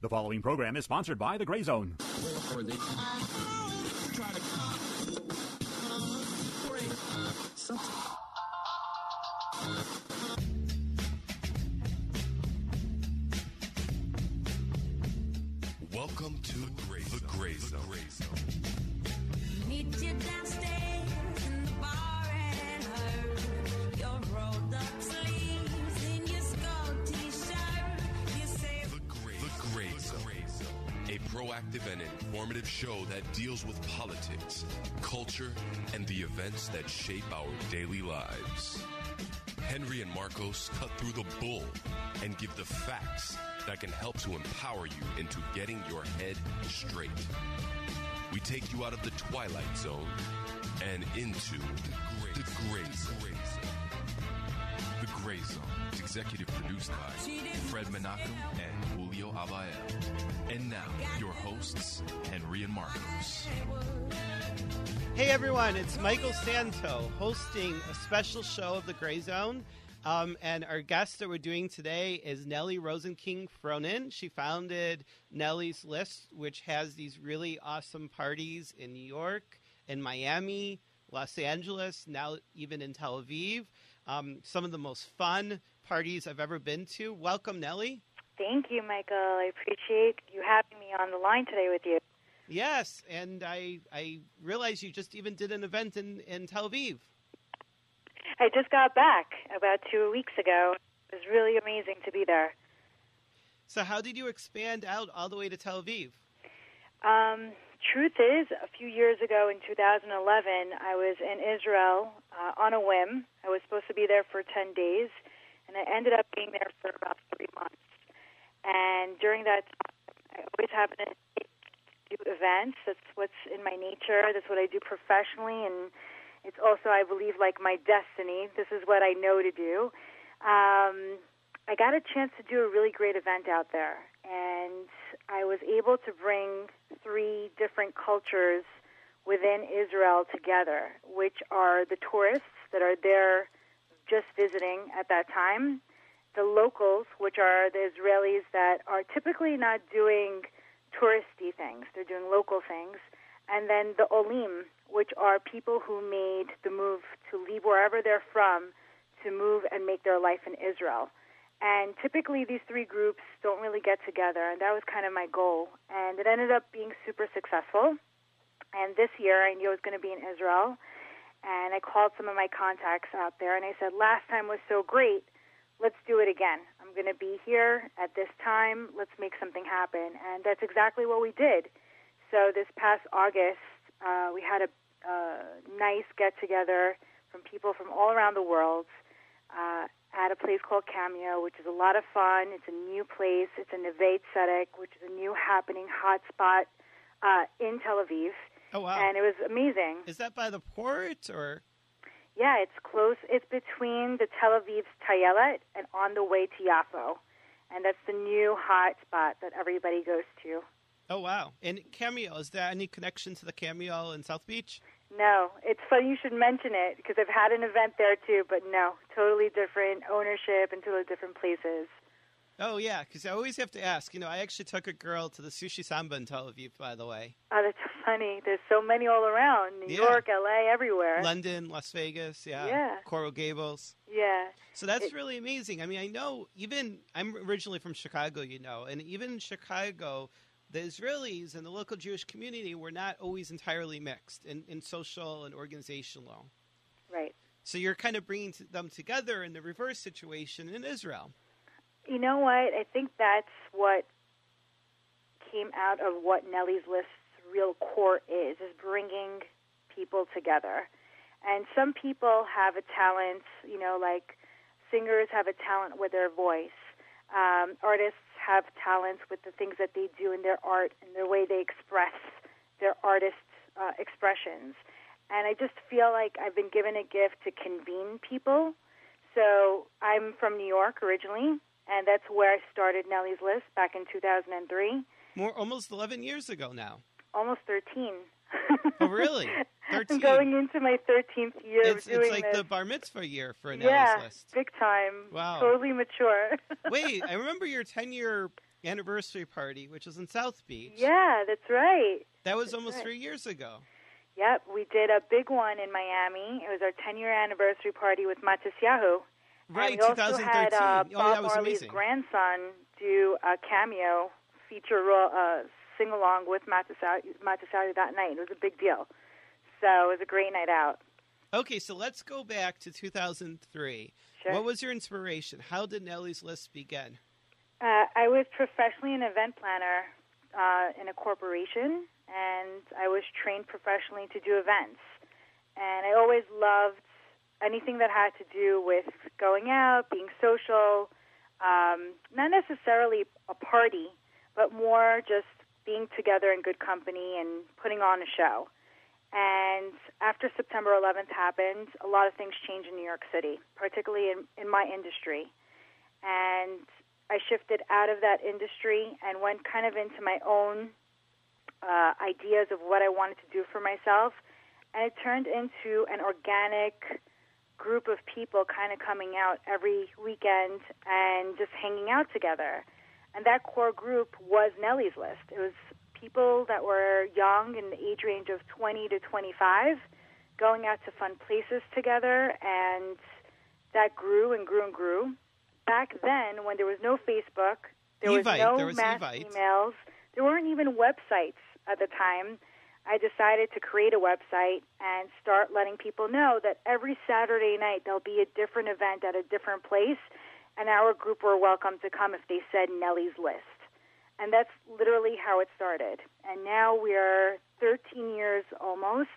The following program is sponsored by The Gray Zone. Welcome to The Gray Zone. Meet you downstairs in the bar and her. Your rolled up sleeves in your skull t-shirt. You say The Gray Zone. A proactive and informative show that deals with politics, culture, and the events that shape our daily lives. Henry and Marcos cut through the bull and give the facts that can help to empower you into getting your head straight. We take you out of the twilight zone and into the Gray Zone. The Gray Zone is executive produced by Fred Menachem and Julio Abaya. And now, your hosts, Henry and Marcos. Hey everyone, it's Michael Santo hosting a special show of The Gray Zone. And our guest that we're doing today is Nelly Rosenking Fronen. She founded Nelly's List, which has these really awesome parties in New York, in Miami, Los Angeles, now even in Tel Aviv. Some of the most fun parties I've ever been to. Welcome, Nelly. Thank you, Michael. I appreciate you having me on the line today with you. Yes, and I realize you just even did an event in Tel Aviv. I just got back about 2 weeks ago. It was really amazing to be there. So how did you expand out all the way to Tel Aviv? Truth is, a few years ago in 2011, I was in Israel on a whim. I was supposed to be there for 10 days, and I ended up being there for about 3 months. And during that time, I always have an do events. That's what's in my nature. That's what I do professionally, and it's also, I believe, like my destiny. This is what I know to do. I got a chance to do a really great event out there, and I was able to bring 3 different cultures within Israel together, which are the tourists that are there just visiting at that time, the locals, which are the Israelis that are typically not doing touristy things. They're doing local things. And then the Olim, which are people who made the move to leave wherever they're from to move and make their life in Israel. And typically these 3 groups don't really get together, and that was kind of my goal. And it ended up being super successful. And this year I knew I was going to be in Israel, and I called some of my contacts out there, and I said, last time was so great, let's do it again. I'm going to be here at this time. Let's make something happen. And that's exactly what we did. So this past August, we had a nice get-together from people from all around the world at a place called Cameo, which is a lot of fun. It's a new place. It's in Neve Tzedek, which is a new happening hotspot in Tel Aviv. Oh, wow. And it was amazing. Is that by the port, or? Yeah, it's close. It's between the Tel Aviv's Tayelet and on the way to Yafo. And that's the new hotspot that everybody goes to. Oh, wow. And Cameo, is there any connection to the Cameo in South Beach? No. It's funny you should mention it because I've had an event there too, but no. Totally different ownership and totally different places. Oh, yeah, because I always have to ask. I actually took a girl to the Sushi Samba in Tel Aviv, by the way. Oh, that's funny. There's so many all around. New York, L.A., everywhere. London, Las Vegas, Coral Gables. Yeah. So that's really amazing. I mean, I know I'm originally from Chicago, and even in Chicago, the Israelis and the local Jewish community were not always entirely mixed in social and organizational. Right. So you're kind of bringing them together in the reverse situation in Israel. You know what? I think that's what came out of what Nelly's List's real core is bringing people together. And some people have a talent, like singers have a talent with their voice. Artists have talents with the things that they do in their art and the way they express their artist expressions. And I just feel like I've been given a gift to convene people. So I'm from New York originally, and that's where I started Nelly's List back in 2003. Almost 11 years ago now. Almost 13. Oh, really? 13. I'm going into my 13th year of doing this. It's like the bar mitzvah year for Nelly's List. Yeah, big time. Wow. Totally mature. Wait, I remember your 10-year anniversary party, which was in South Beach. Yeah, that's right. That was That's almost right. 3 years ago. Yep, we did a big one in Miami. It was our 10-year anniversary party with Matisyahu. Right, And we also 2013. had Oh, Bob that was Marley's amazing. grandson do a cameo feature sing-along with Matisyahu that night. It was a big deal. So it was a great night out. Okay, so let's go back to 2003. Sure. What was your inspiration? How did Nelly's List begin? I was professionally an event planner in a corporation, and I was trained professionally to do events. And I always loved anything that had to do with going out, being social, not necessarily a party, but more just being together in good company and putting on a show. And after September 11th happened, a lot of things changed in New York City, particularly in my industry. And I shifted out of that industry and went kind of into my own ideas of what I wanted to do for myself. And it turned into an organic group of people kind of coming out every weekend and just hanging out together. And that core group was Nelly's List. It was people that were young in the age range of 20 to 25 going out to fun places together, and that grew and grew and grew. Back then, when there was no Facebook, there was no mass emails, there weren't even websites at the time, I decided to create a website and start letting people know that every Saturday night there'll be a different event at a different place, and our group were welcome to come if they said Nelly's List. And that's literally how it started. And now we're 13 years almost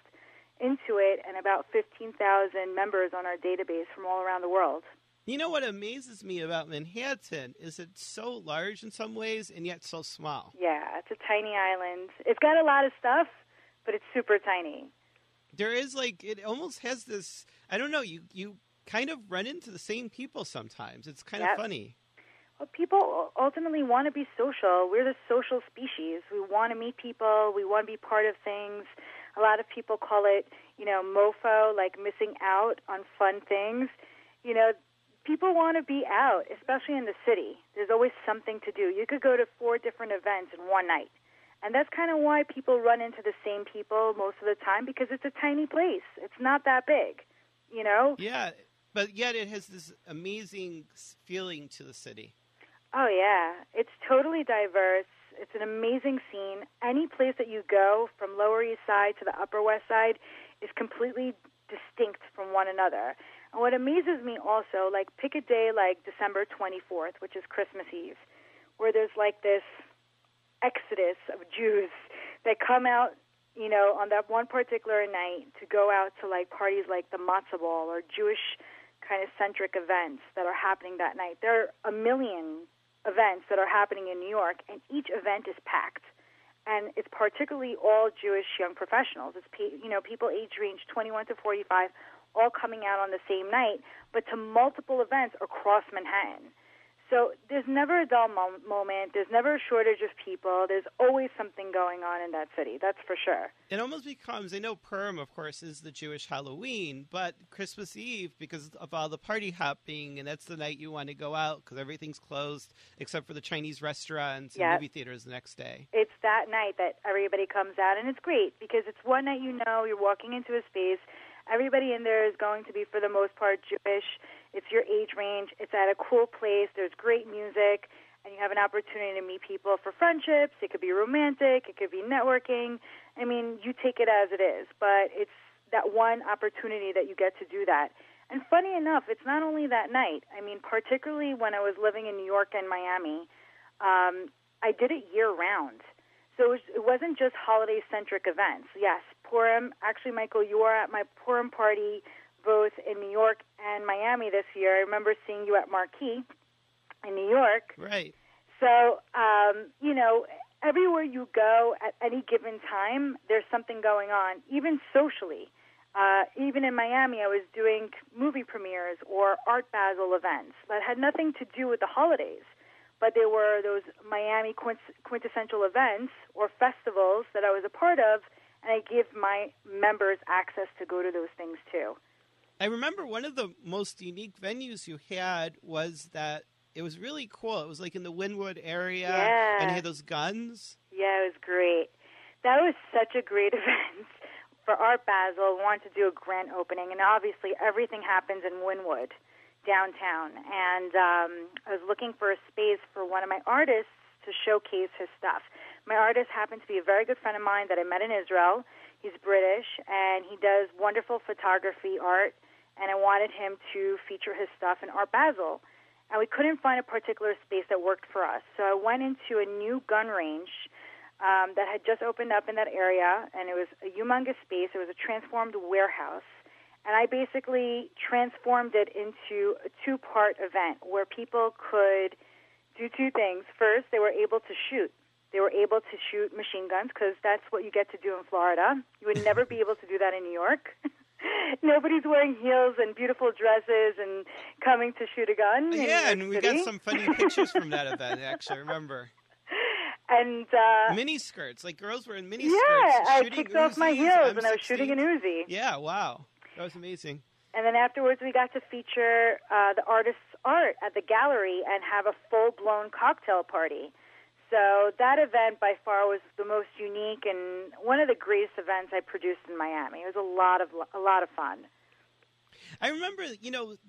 into it and about 15,000 members on our database from all around the world. You know what amazes me about Manhattan is it's so large in some ways and yet so small. Yeah, it's a tiny island. It's got a lot of stuff, but it's super tiny. There is it almost has this, I don't know, you kind of run into the same people sometimes. It's kind of funny. Well, people ultimately want to be social. We're the social species. We want to meet people. We want to be part of things. A lot of people call it, MOFO, like missing out on fun things. People want to be out, especially in the city. There's always something to do. You could go to 4 different events in one night. And that's kind of why people run into the same people most of the time, because it's a tiny place. It's not that big, Yeah, but yet it has this amazing feeling to the city. Oh, yeah. It's totally diverse. It's an amazing scene. Any place that you go, from Lower East Side to the Upper West Side, is completely distinct from one another. And what amazes me also, pick a day like December 24th, which is Christmas Eve, where there's this exodus of Jews that come out, on that one particular night to go out to parties like the Matzah Ball or Jewish kind of centric events that are happening that night. There are a million events that are happening in New York, and each event is packed. And it's particularly all Jewish young professionals. It's people age range 21 to 45, all coming out on the same night, but to multiple events across Manhattan. So there's never a dull moment. There's never a shortage of people. There's always something going on in that city. That's for sure. It almost becomes, I know Purim, of course, is the Jewish Halloween, but Christmas Eve, because of all the party hopping, and that's the night you want to go out because everything's closed except for the Chinese restaurants and movie theaters the next day. It's that night that everybody comes out, and it's great because it's one night you're walking into a space. Everybody in there is going to be, for the most part, Jewish. It's your age range. It's at a cool place. There's great music, and you have an opportunity to meet people for friendships. It could be romantic. It could be networking. I mean, you take it as it is, but it's that one opportunity that you get to do that. And funny enough, it's not only that night. I mean, particularly when I was living in New York and Miami, I did it year-round. So it wasn't just holiday-centric events. Yes, Purim. Actually, Michael, you were at my Purim party both in New York and Miami this year. I remember seeing you at Marquee in New York. Right. So, everywhere you go at any given time, there's something going on, even socially. Even in Miami, I was doing movie premieres or Art Basel events that had nothing to do with the holidays. But there were those Miami quintessential events or festivals that I was a part of, and I give my members access to go to those things too. I remember one of the most unique venues you had was that It was really cool. It was like in the Wynwood area, Yeah. and he had those guns. Yeah, it was great. That was such a great event. For Art Basel, we wanted to do a grand opening, and obviously everything happens in Wynwood, downtown. And I was looking for a space for one of my artists to showcase his stuff. My artist happens to be a very good friend of mine that I met in Israel. He's British, and he does wonderful photography art, and I wanted him to feature his stuff in Art Basel. And we couldn't find a particular space that worked for us. So I went into a new gun range that had just opened up in that area, and it was a humongous space. It was a transformed warehouse. And I basically transformed it into a two-part event where people could do two things. First, they were able to shoot. They were able to shoot machine guns because that's what you get to do in Florida. You would never be able to do that in New York. Nobody's wearing heels and beautiful dresses and coming to shoot a gun. Yeah, in and New we York got City. some funny pictures from that event, actually, remember. And Mini skirts, like girls were in mini yeah, skirts. I shooting kicked off my Uzis, heels and I was shooting an M16s. Uzi. Yeah, wow. That was amazing. And then afterwards, we got to feature the artist's art at the gallery and have a full-blown cocktail party. So that event, by far, was the most unique and one of the greatest events I produced in Miami. It was a lot of fun. I remember,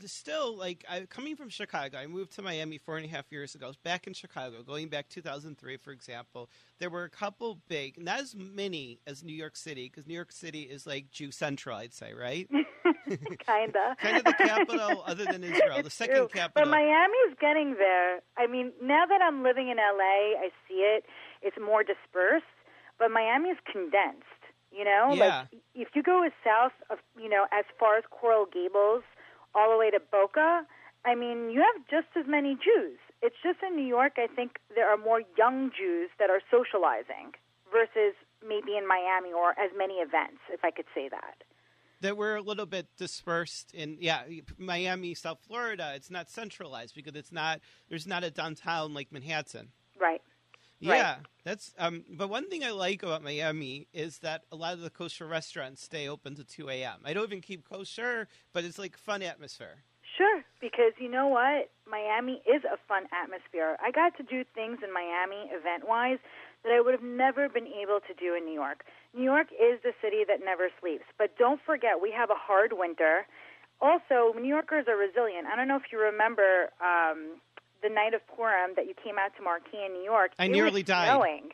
still, coming from Chicago, I moved to Miami 4.5 years ago. I was back in Chicago, going back 2003, for example. There were a couple big, not as many as New York City, because New York City is like Jew Central, I'd say, right? Kinda. Kind of the capital other than Israel, the second True. capital. But Miami's getting there. I mean, now that I'm living in LA, I see it. It's more dispersed, but Miami is condensed. Yeah. Like if you go south of, as far as Coral Gables, all the way to Boca, I mean, you have just as many Jews. It's just in New York, I think there are more young Jews that are socializing versus maybe in Miami or as many events, if I could say that. That we're a little bit dispersed in, Miami, South Florida. It's not centralized because there's not a downtown like Manhattan. Right. Yeah, that's. But one thing I like about Miami is that a lot of the kosher restaurants stay open to 2 a.m. I don't even keep kosher, but it's like fun atmosphere. Sure, because you know what? Miami is a fun atmosphere. I got to do things in Miami event-wise that I would have never been able to do in New York. New York is the city that never sleeps. But don't forget, we have a hard winter. Also, New Yorkers are resilient. I don't know if you remember the night of Purim that you came out to Marquee in New York. I nearly died. Snowing.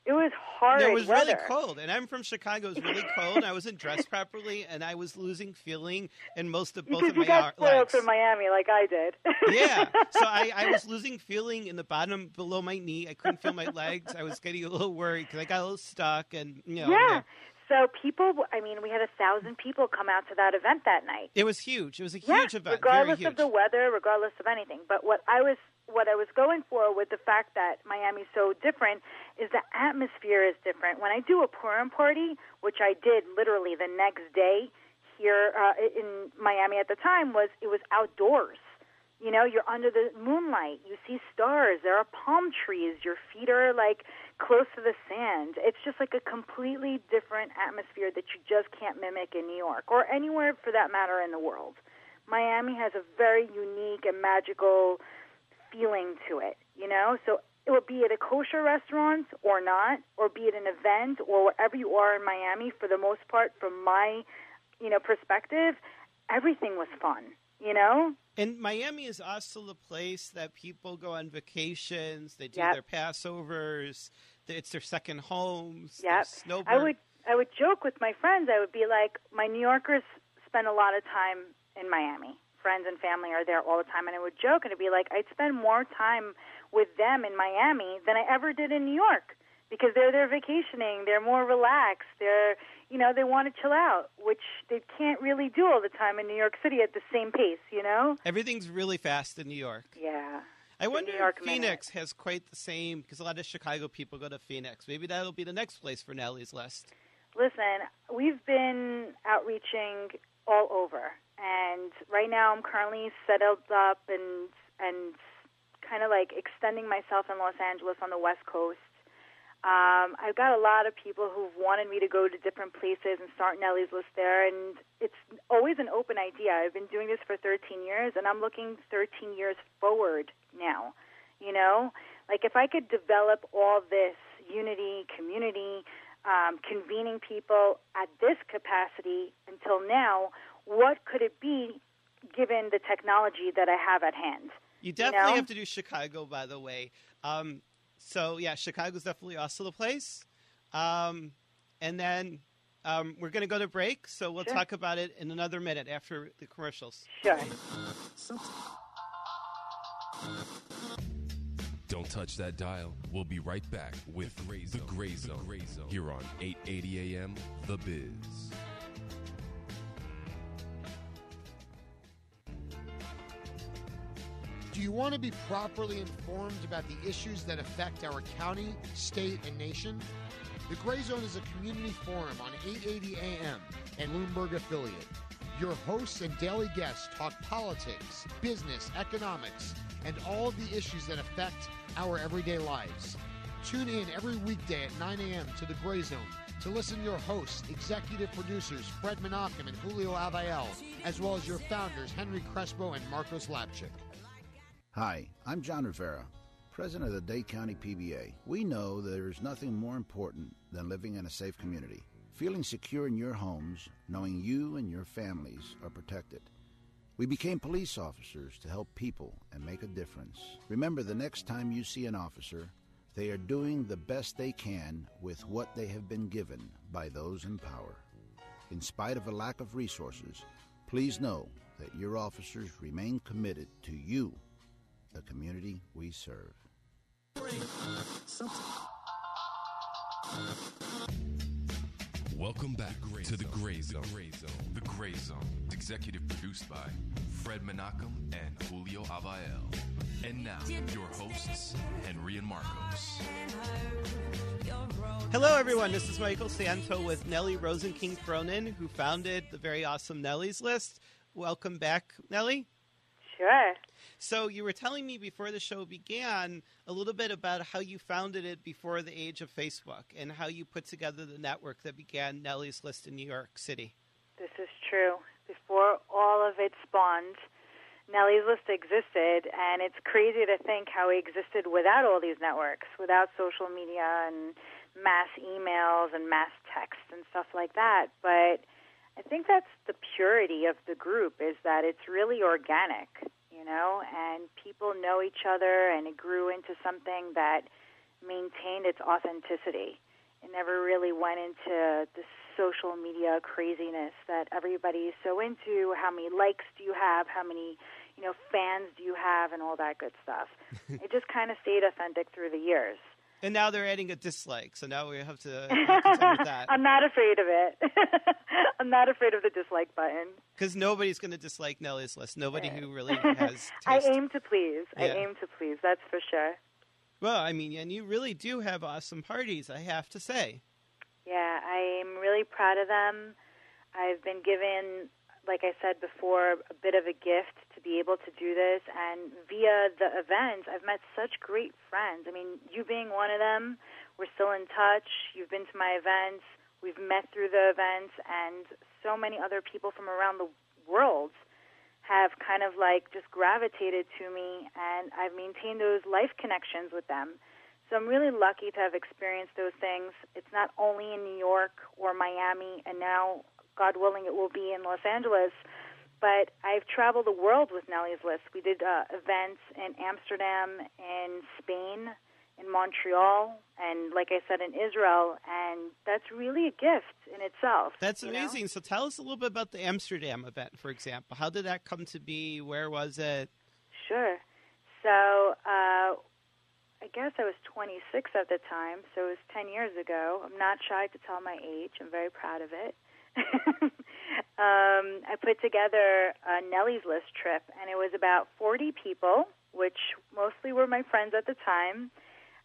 It was hard No, it was weather. really cold, and I'm from Chicago. It was really cold. I wasn't dressed properly, and I was losing feeling in both of Because my you got spoiled legs. from Miami like I did. Yeah, so I was losing feeling in the bottom below my knee. I couldn't feel my legs. I was getting a little worried because I got a little stuck, and Yeah. So people, we had 1,000 people come out to that event that night. It was huge. It was a Yeah, huge event. regardless Very huge. of the weather, regardless of anything. But what I was going for with the fact that Miami's so different is the atmosphere is different. When I do a Purim party, which I did literally the next day here in Miami at the time, it was outdoors. You're under the moonlight. You see stars. There are palm trees. Your feet are close to the sand. It's just like a completely different atmosphere that you just can't mimic in New York or anywhere for that matter in the world. Miami has a very unique and magical feeling to it, So it would be at a kosher restaurant or not, or be it an event or wherever you are in Miami, for the most part, from my, perspective, everything was fun, And Miami is also the place that people go on vacations. They do Yep. their Passovers. It's their second homes. Yep. Their snowbird. I would joke with my friends. I would be like, my New Yorkers spend a lot of time in Miami. Friends and family are there all the time, and I would joke and it'd be like, I'd spend more time with them in Miami than I ever did in New York because they're there vacationing. They're more relaxed. They're, they want to chill out, which they can't really do all the time in New York City at the same pace, Everything's really fast in New York. Yeah. I wonder New York if Phoenix has quite the same, because a lot of Chicago people go to Phoenix. Maybe that'll be the next place for Nelly's list. Listen, we've been outreaching all over, and right now I'm currently settled up and kind of extending myself in Los Angeles on the West Coast. I've got a lot of people who've wanted me to go to different places and start Nelly's list there, and it's always an open idea. I've been doing this for 13 years, and I'm looking 13 years forward, now. You know, like if I could develop all this unity, community, convening people at this capacity until now, what could it be given the technology that I have at hand? You definitely know? have to do Chicago, by the way. So, yeah, Chicago's definitely also the place. And then we're going to go to break, so we'll Sure. talk about it in another minute after the commercials. Sure. Don't touch that dial. We'll be right back with The Gray Zone here on 880 AM The Biz. Do you want to be properly informed about the issues that affect our county, state, and nation? The Gray Zone is a community forum on 880 AM and Bloomberg affiliate. Your hosts and daily guests talk politics, business, economics, and all of the issues that affect our everyday lives. Tune in every weekday at 9 a.m. to The Gray Zone to listen to your hosts, executive producers Fred Menachem and Julio Avael, as well as your founders Henry Crespo and Marcos Lapchick. Hi, I'm John Rivera, president of the Dade County PBA. We know that there is nothing more important than living in a safe community. Feeling secure in your homes, knowing you and your families are protected. We became police officers to help people and make a difference. Remember, the next time you see an officer, they are doing the best they can with what they have been given by those in power. In spite of a lack of resources, please know that your officers remain committed to you, the community we serve. Welcome back to The Gray Zone. The Gray Zone, executive produced by Fred Menachem and Julio Avael. And now, your hosts, Henry and Marcos. Hello, everyone. This is Michael Santo with Nelly Rosenking Fronen, who founded the very awesome Nelly's List. Welcome back, Nelly. Sure. So you were telling me before the show began a little bit about how you founded it before the age of Facebook and how you put together the network that began Nelly's List in New York City. This is true. Before all of it spawned, Nelly's List existed, and it's crazy to think how it existed without all these networks, without social media and mass emails and mass text and stuff like that. But I think that's the purity of the group, is that it's really organic, you know, and people know each other, and it grew into something that maintained its authenticity. It never really went into the social media craziness that everybody is so into. How many likes do you have? How many, you know, fans do you have? And all that good stuff. It just kind of stayed authentic through the years. And now they're adding a dislike, so now we have to contend with that. I'm not afraid of it. I'm not afraid of the dislike button. Because nobody's going to dislike Nelly's List. Nobody who really has taste. I aim to please. Yeah. I aim to please. That's for sure. Well, I mean, and you really do have awesome parties, I have to say. Yeah, I'm really proud of them. I've been given, like I said before, a bit of a gift to be able to do this. And via the events, I've met such great friends. I mean, you being one of them, we're still in touch. You've been to my events. We've met through the events. And so many other people from around the world have kind of like just gravitated to me. And I've maintained those life connections with them. So I'm really lucky to have experienced those things. It's not only in New York or Miami, and now, God willing, it will be in Los Angeles, but I've traveled the world with Nelly's List. We did events in Amsterdam, in Spain, in Montreal, and like I said, in Israel, and that's really a gift in itself. That's amazing. So tell us a little bit about the Amsterdam event, for example. How did that come to be? Where was it? Sure. So I guess I was 26 at the time, so it was 10 years ago. I'm not shy to tell my age. I'm very proud of it. I put together a Nelly's List trip, and it was about 40 people, which mostly were my friends at the time,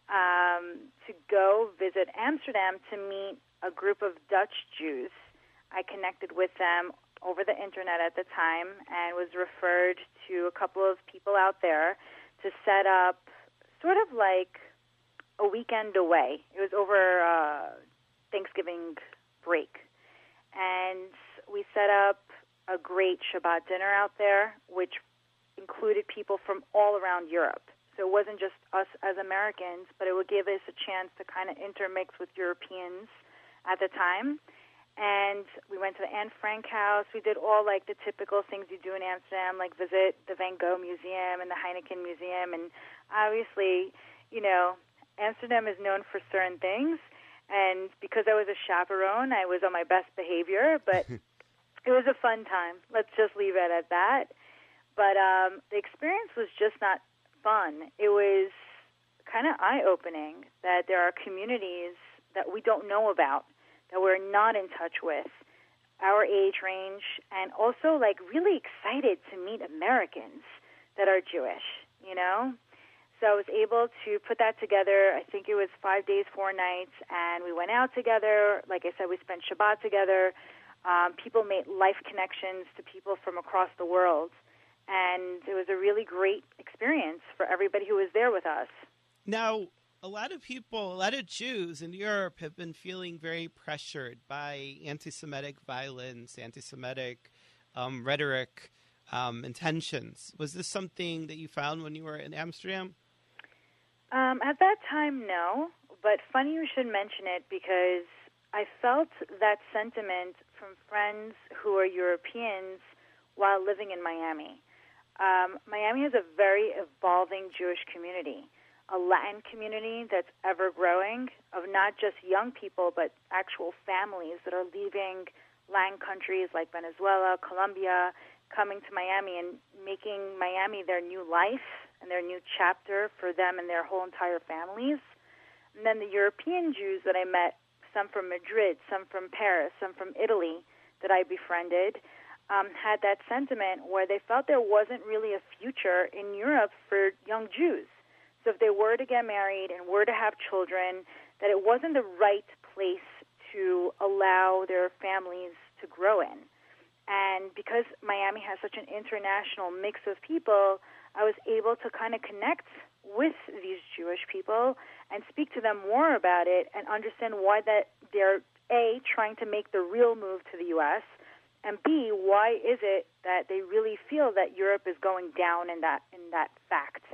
to go visit Amsterdam to meet a group of Dutch Jews. I connected with them over the internet at the time and was referred to a couple of people out there to set up sort of like a weekend away. It was over Thanksgiving break. And we set up a great Shabbat dinner out there, which included people from all around Europe. So it wasn't just us as Americans, but it would give us a chance to kind of intermix with Europeans at the time. And we went to the Anne Frank house. We did all, like, the typical things you do in Amsterdam, like visit the Van Gogh Museum and the Heineken Museum. And obviously, you know, Amsterdam is known for certain things. And because I was a chaperone, I was on my best behavior. But it was a fun time. Let's just leave it at that. But the experience was just not fun. It was kind of eye-opening that there are communities that we don't know about, that we're not in touch with, our age range, and also, like, really excited to meet Americans that are Jewish, you know? So I was able to put that together. I think it was 5 days, 4 nights, and we went out together. Like I said, we spent Shabbat together. People made life connections to people from across the world, and it was a really great experience for everybody who was there with us. Now, a lot of people, a lot of Jews in Europe have been feeling very pressured by anti-Semitic violence, anti-Semitic rhetoric, and tensions. Was this something that you found when you were in Amsterdam? At that time, no. But funny you should mention it, because I felt that sentiment from friends who are Europeans while living in Miami. Miami has a very evolving Jewish community, a Latin community that's ever growing, of not just young people, but actual families that are leaving Latin countries like Venezuela, Colombia, coming to Miami and making Miami their new life and their new chapter for them and their whole entire families. And then the European Jews that I met, some from Madrid, some from Paris, some from Italy, that I befriended, had that sentiment where they felt there wasn't really a future in Europe for young Jews. So if they were to get married and were to have children, that it wasn't the right place to allow their families to grow in. And because Miami has such an international mix of people, I was able to kind of connect with these Jewish people and speak to them more about it and understand why that they're, A, trying to make the real move to the U.S., and B, why is it that they really feel that Europe is going down in that fact.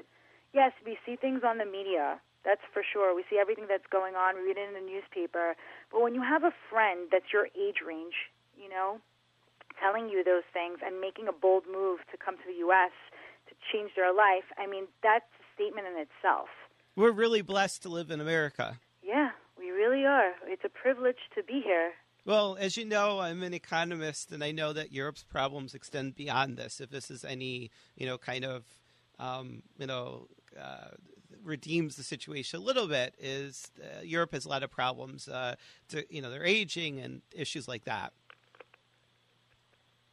Yes, we see things on the media, that's for sure. We see everything that's going on, we read it in the newspaper. But when you have a friend that's your age range, you know, telling you those things and making a bold move to come to the U.S. to change their life, I mean, that's a statement in itself. We're really blessed to live in America. Yeah, we really are. It's a privilege to be here. Well, as you know, I'm an economist, and I know that Europe's problems extend beyond this. If this is any, kind of, redeems the situation a little bit, is Europe has a lot of problems. They're aging and issues like that.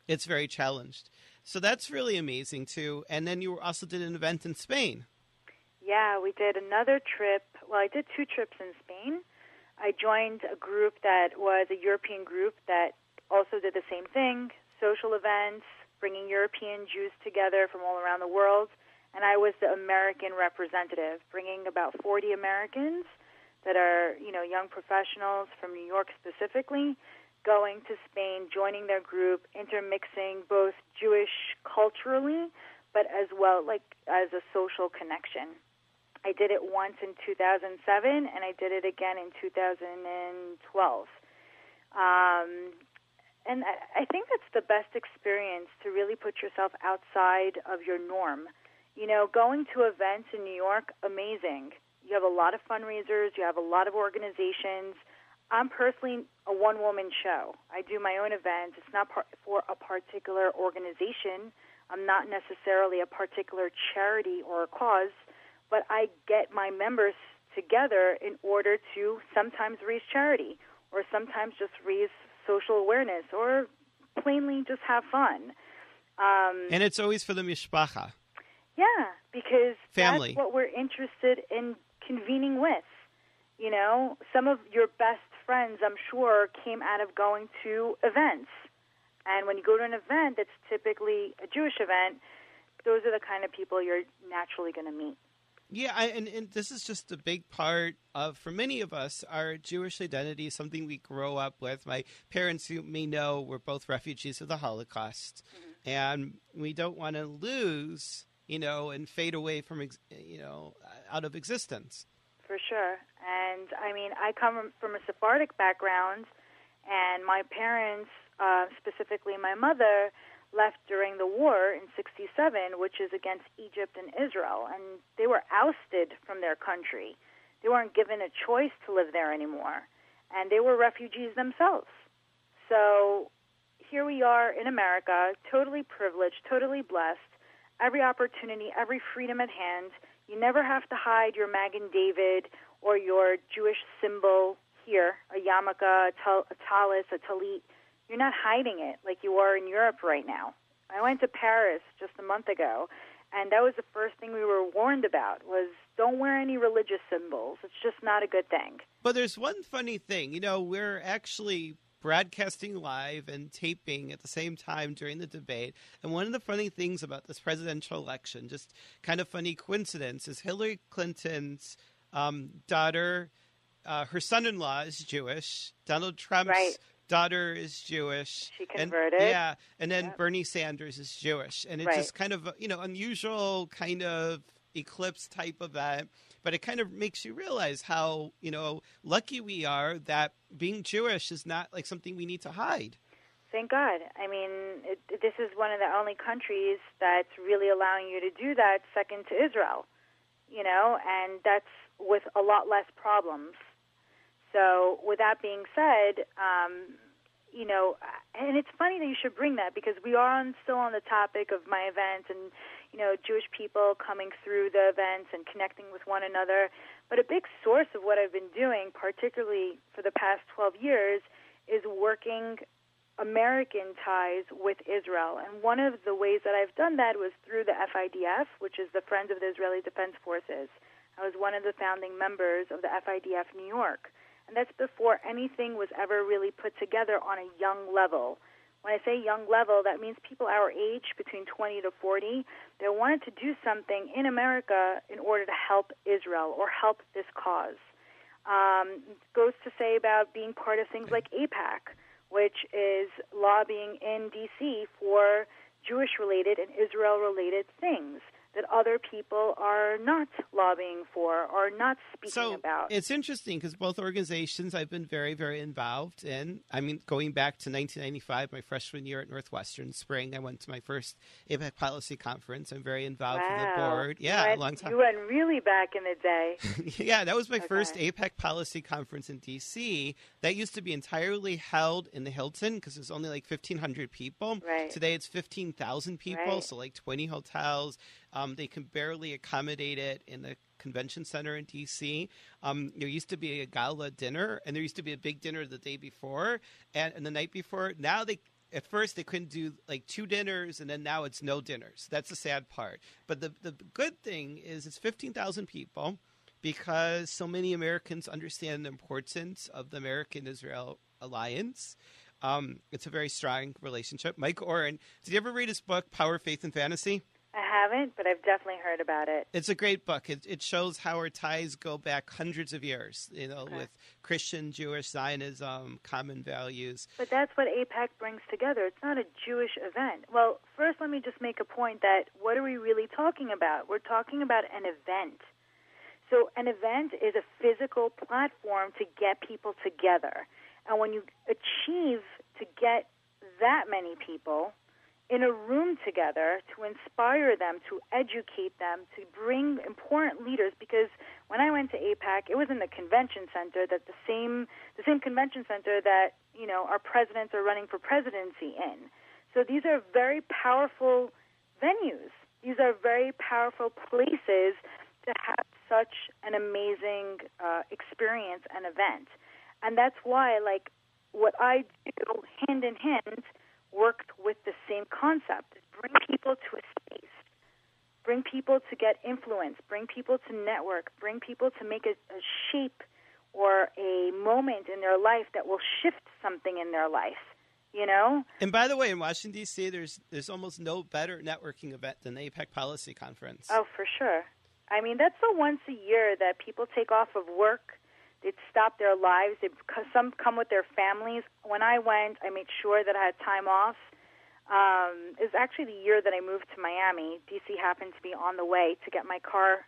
It's very challenged. So that's really amazing, too. And then you also did an event in Spain. Yeah, we did another trip. Well, I did 2 trips in Spain. I joined a group that was a European group that also did the same thing, social events, bringing European Jews together from all around the world. And I was the American representative, bringing about 40 Americans that are, young professionals from New York specifically, going to Spain, joining their group, intermixing both Jewish culturally, but as well, like, as a social connection. I did it once in 2007, and I did it again in 2012. And I think that's the best experience, to really put yourself outside of your norm. Going to events in New York, amazing. You have a lot of fundraisers. You have a lot of organizations. I'm personally a one-woman show. I do my own events. It's not for a particular organization. I'm not necessarily a particular charity or a cause, but I get my members together in order to sometimes raise charity, or sometimes just raise social awareness, or plainly just have fun. And it's always for the mishpacha. Yeah, because family. That's what we're interested in convening with. Some of your best friends, I'm sure, came out of going to events. And when you go to an event that's typically a Jewish event, those are the kind of people you're naturally going to meet. Yeah, and this is just a big part of, for many of us, our Jewish identity, something we grow up with. My parents, you may know, were both refugees of the Holocaust. Mm-hmm. And we don't want to lose and fade away from, out of existence. For sure. And I mean, I come from a Sephardic background, and my parents, specifically my mother, left during the war in '67, which is against Egypt and Israel, and they were ousted from their country. They weren't given a choice to live there anymore, and they were refugees themselves. So here we are in America, totally privileged, totally blessed, every opportunity, every freedom at hand. You never have to hide your Magen David or your Jewish symbol here, a yarmulke, a talis, a talit. You're not hiding it like you are in Europe right now. I went to Paris just a month ago, and that was the first thing we were warned about, was don't wear any religious symbols. It's just not a good thing. But there's one funny thing. We're actually broadcasting live and taping at the same time during the debate. And one of the funny things about this presidential election, just kind of funny coincidence, is Hillary Clinton's daughter, her son-in-law is Jewish. Donald Trump's daughter is Jewish. She converted. And then Bernie Sanders is Jewish. And it's just kind of, unusual kind of eclipse type event. But it kind of makes you realize how, lucky we are that being Jewish is not like something we need to hide. Thank God. I mean, this is one of the only countries that's really allowing you to do that, second to Israel, and that's with a lot less problems. So with that being said, and it's funny that you should bring that, because we are still on the topic of my event and, Jewish people coming through the events and connecting with one another. But a big source of what I've been doing, particularly for the past 12 years, is working American ties with Israel. And one of the ways that I've done that was through the FIDF, which is the Friends of the Israeli Defense Forces. I was one of the founding members of the FIDF New York. And that's before anything was ever really put together on a young level. When I say young level, that means people our age, between 20 to 40, they wanted to do something in America in order to help Israel or help this cause. It goes to say about being part of things like AIPAC, which is lobbying in D.C. for Jewish-related and Israel-related things that other people are not lobbying for or not speaking about. So it's interesting because both organizations I've been very, very involved in. I mean, going back to 1995, my freshman year at Northwestern spring, I went to my first APEC policy conference. I'm very involved with the board. Yeah, a long time. You went really back in the day. Yeah, that was my first APEC policy conference in D.C. That used to be entirely held in the Hilton because there's only like 1,500 people. Right. Today it's 15,000 people, so like 20 hotels. They can barely accommodate it in the convention center in D.C. There used to be a gala dinner, and there used to be a big dinner the day before and the night before. Now at first they couldn't do like 2 dinners, and then now it's no dinners. That's the sad part. But the good thing is it's 15,000 people because so many Americans understand the importance of the American-Israel alliance. It's a very strong relationship. Mike Oren, did you ever read his book, Power, Faith, and Fantasy? I haven't, but I've definitely heard about it. It's a great book. It shows how our ties go back hundreds of years, with Christian, Jewish, Zionism, common values. But that's what AIPAC brings together. It's not a Jewish event. Well, first let me just make a point that what are we really talking about? We're talking about an event. So an event is a physical platform to get people together. And when you achieve to get that many people in a room together, to inspire them, to educate them, to bring important leaders, because when I went to AIPAC, it was in the convention center, that the same convention center that, our presidents are running for presidency in. So these are very powerful venues. These are very powerful places to have such an amazing experience and event. And that's why, what I do hand in hand worked with the same concept. Bring people to a space. Bring people to get influence. Bring people to network. Bring people to make a shape or a moment in their life that will shift something in their life, And by the way, in Washington, D.C., there's almost no better networking event than the APEC Policy Conference. Oh, for sure. I mean, that's the once a year that people take off of work. They'd stop their lives. Some come with their families. When I went, I made sure that I had time off. It was actually the year that I moved to Miami. DC happened to be on the way to get my car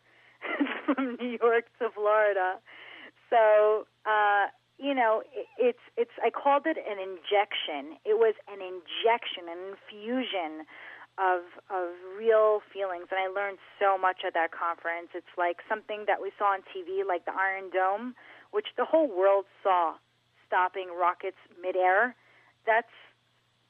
from New York to Florida. So, it's I called it an injection. It was an injection, an infusion of real feelings, and I learned so much at that conference. It's like something that we saw on TV, like the Iron Dome, which the whole world saw stopping rockets midair. That's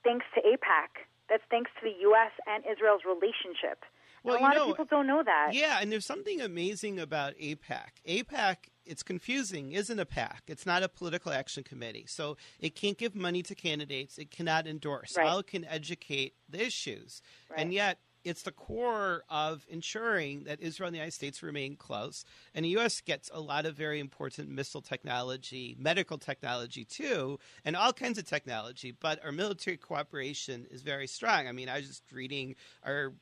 thanks to AIPAC. That's thanks to the U.S. and Israel's relationship. Well, a lot of people don't know that. Yeah, and there's something amazing about AIPAC. AIPAC, it's confusing, isn't a PAC. It's not a political action committee. So it can't give money to candidates. It cannot endorse. Right. All it can educate the issues. Right. And yet it's the core of ensuring that Israel and the United States remain close. And the U.S. gets a lot of very important missile technology, medical technology too, and all kinds of technology. But our military cooperation is very strong. I mean, I was just reading our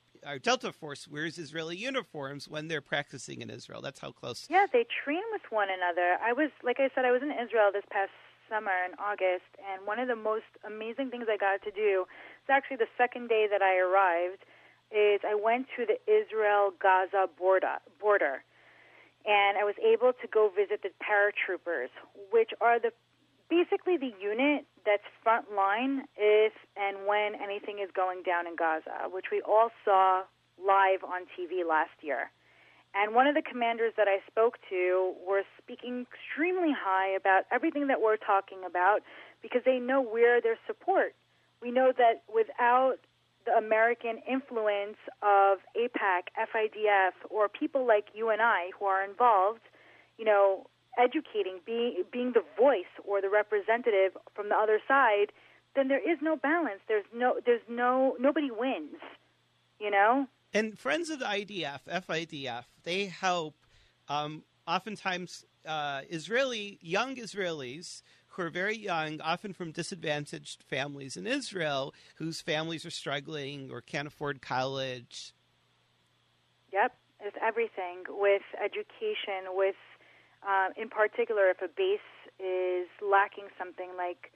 Delta Force wears Israeli uniforms when they're practicing in Israel. That's how close. Yeah, they train with one another. I was in Israel this past summer in August, and one of the most amazing things I got to do, it's actually the second day that I arrived, is I went to the Israel-Gaza border, and I was able to go visit the paratroopers, which are basically the unit that's front line if and when anything is going down in Gaza, which we all saw live on TV last year. And one of the commanders that I spoke to were speaking extremely high about everything that we're talking about because they know we're their support. We know that without the American influence of AIPAC, FIDF, or people like you and I who are involved, educating, being the voice or the representative from the other side, then there is no balance. Nobody wins, And friends of the IDF, FIDF, they help oftentimes young Israelis who are very young, often from disadvantaged families in Israel, whose families are struggling or can't afford college. Yep, it's everything with education, with in particular, if a base is lacking something like